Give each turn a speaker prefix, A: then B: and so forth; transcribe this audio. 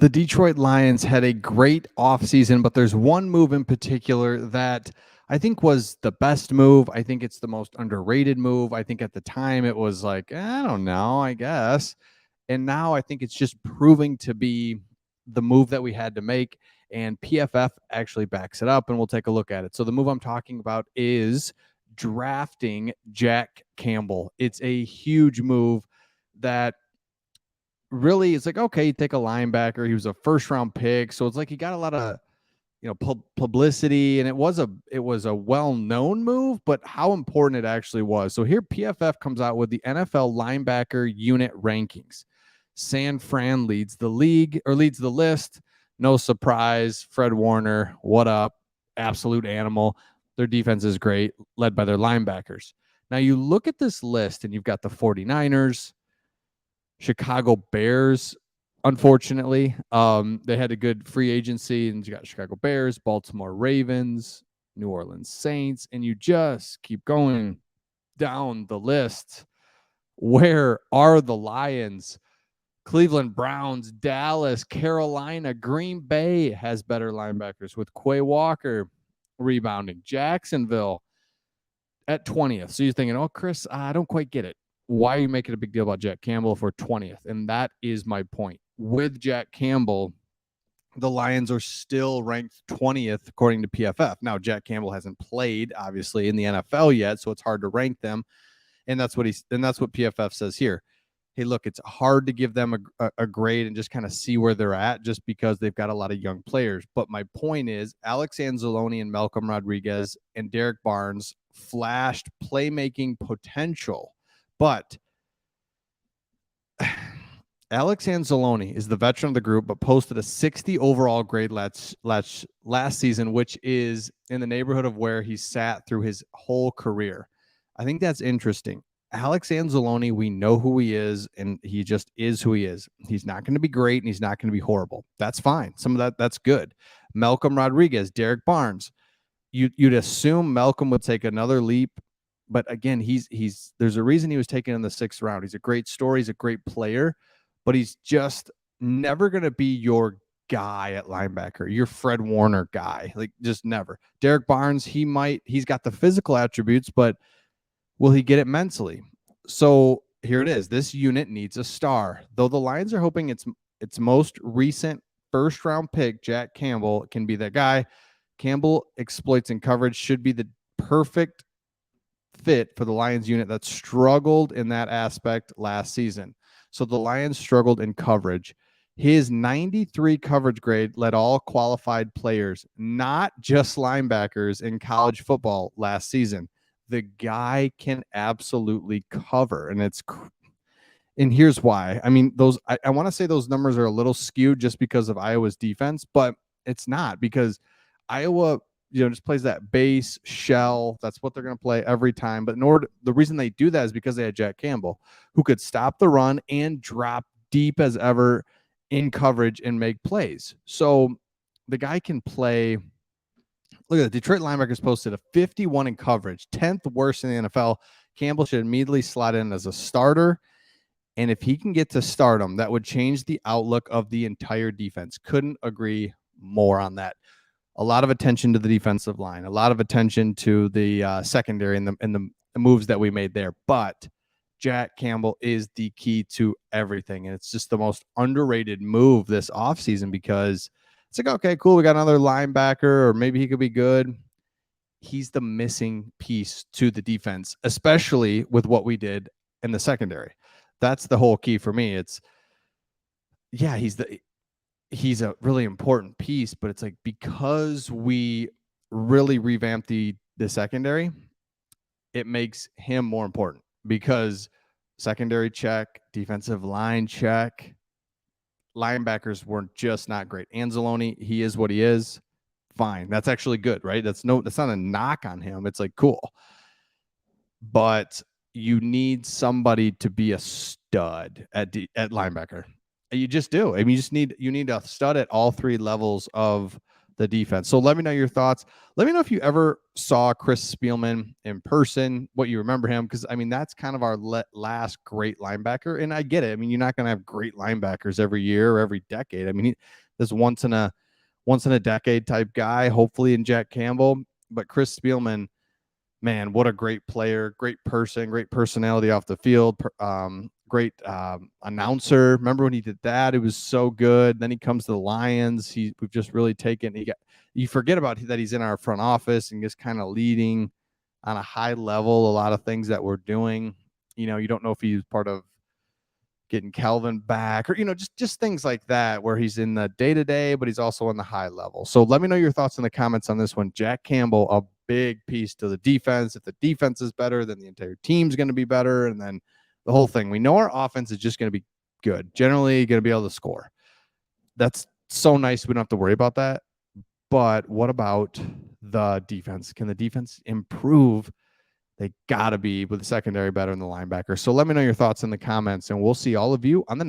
A: The Detroit Lions had a great offseason, but there's one move in particular that I think was the best move. I think it's the most underrated move. I think at the time it was like, I don't know, I guess. And now I think it's just proving to be the move that we had to make. And PFF actually backs it up, and we'll take a look at it. So the move I'm talking about is drafting Jack Campbell. It's a huge move that really it's like, okay, you take a linebacker. He was a first round pick. So it's like he got a lot of publicity, and it was a well-known move, but how important it actually was. So here PFF comes out with the NFL linebacker unit rankings. San Fran leads the league, or leads the list. No surprise. Fred Warner, what up? Absolute animal. Their defense is great, led by their linebackers. Now you look at this list and you've got the 49ers, Chicago Bears. Unfortunately, they had a good free agency, and you got Chicago Bears, Baltimore Ravens, New Orleans Saints, and you just keep going down the list. Where are the Lions? Cleveland Browns, Dallas, Carolina, Green Bay has better linebackers with Quay Walker rebounding. Jacksonville at 20th. So you're thinking, oh, Chris, I don't quite get it. Why are you making a big deal about Jack Campbell for 20th? And that is my point. With Jack Campbell, the Lions are still ranked 20th according to PFF. Now, Jack Campbell hasn't played, obviously, in the NFL yet, so it's hard to rank them. And that's what PFF says here. Hey, look, it's hard to give them a grade and just kind of see where they're at just because they've got a lot of young players. But my point is Alex Anzalone and Malcolm Rodriguez and Derek Barnes flashed playmaking potential. But Alex Anzalone is the veteran of the group, but posted a 60 overall grade last season, which is in the neighborhood of where he sat through his whole career. I think that's interesting. Alex Anzalone, we know who he is, and he just is who he is. He's not going to be great, and he's not going to be horrible. That's fine. Some of that's good. Malcolm Rodriguez, Derek Barnes. You'd assume Malcolm would take another leap, but again, he's there's a reason he was taken in the 6th round. He's a great story. He's a great player, but he's just never going to be your guy at linebacker, your Fred Warner guy, like just never. Derek Barnes, he's got the physical attributes, but will he get it mentally? So here it is. This unit needs a star. Though the Lions are hoping its most recent first-round pick, Jack Campbell, can be that guy. Campbell exploits in coverage should be the perfect fit for the Lions unit that struggled in that aspect last season. So the Lions struggled in coverage. His 93 coverage grade led all qualified players, not just linebackers, in college football last season. The guy can absolutely cover, and here's why. I mean, I want to say those numbers are a little skewed just because of Iowa's defense, but it's not, because Iowa, just plays that base shell. That's what they're going to play every time. But the reason they do that is because they had Jack Campbell, who could stop the run and drop deep as ever in coverage and make plays. So the guy can play. Look at the Detroit linebackers posted a 51 in coverage, 10th worst in the NFL. Campbell should immediately slot in as a starter. And if he can get to stardom, that would change the outlook of the entire defense. Couldn't agree more on that. A lot of attention to the defensive line, a lot of attention to the secondary and the moves that we made there. But Jack Campbell is the key to everything. And it's just the most underrated move this offseason, because it's like, okay, cool, we got another linebacker, or maybe he could be good. He's the missing piece to the defense, especially with what we did in the secondary. That's the whole key for me. He's a really important piece, but it's like, because we really revamped the secondary, it makes him more important, because secondary check, defensive line check, linebackers were just not great. Anzalone, he is what he is. Fine. That's actually good, right? That's not a knock on him. It's like, cool. But you need somebody to be a stud at linebacker. You just do. I mean, you need a stud at all 3 levels of the defense. So let me know your thoughts. Let me know if you ever saw Chris Spielman in person, what you remember him, because I mean that's kind of our last great linebacker. And I get it. I mean, you're not going to have great linebackers every year or every decade. I mean, this once in a decade type guy, hopefully in Jack Campbell. But Chris Spielman, man, what a great player, great person, great personality off the field, great announcer. Remember when he did that? It was so good. Then he comes to the Lions. We've just really taken. You forget about that he's in our front office and just kind of leading on a high level a lot of things that we're doing. You don't know if he's part of getting Calvin back or, just things like that where he's in the day-to-day, but he's also on the high level. So let me know your thoughts in the comments on this one. Jack Campbell, a big piece to the defense. If the defense is better, then the entire team's going to be better. And then the whole thing, we know our offense is just going to be good, generally going to be able to score. That's so nice. We don't have to worry about that. But what about the defense? Can the defense improve? They got to be with the secondary better than the linebacker. So let me know your thoughts in the comments, and we'll see all of you on the next.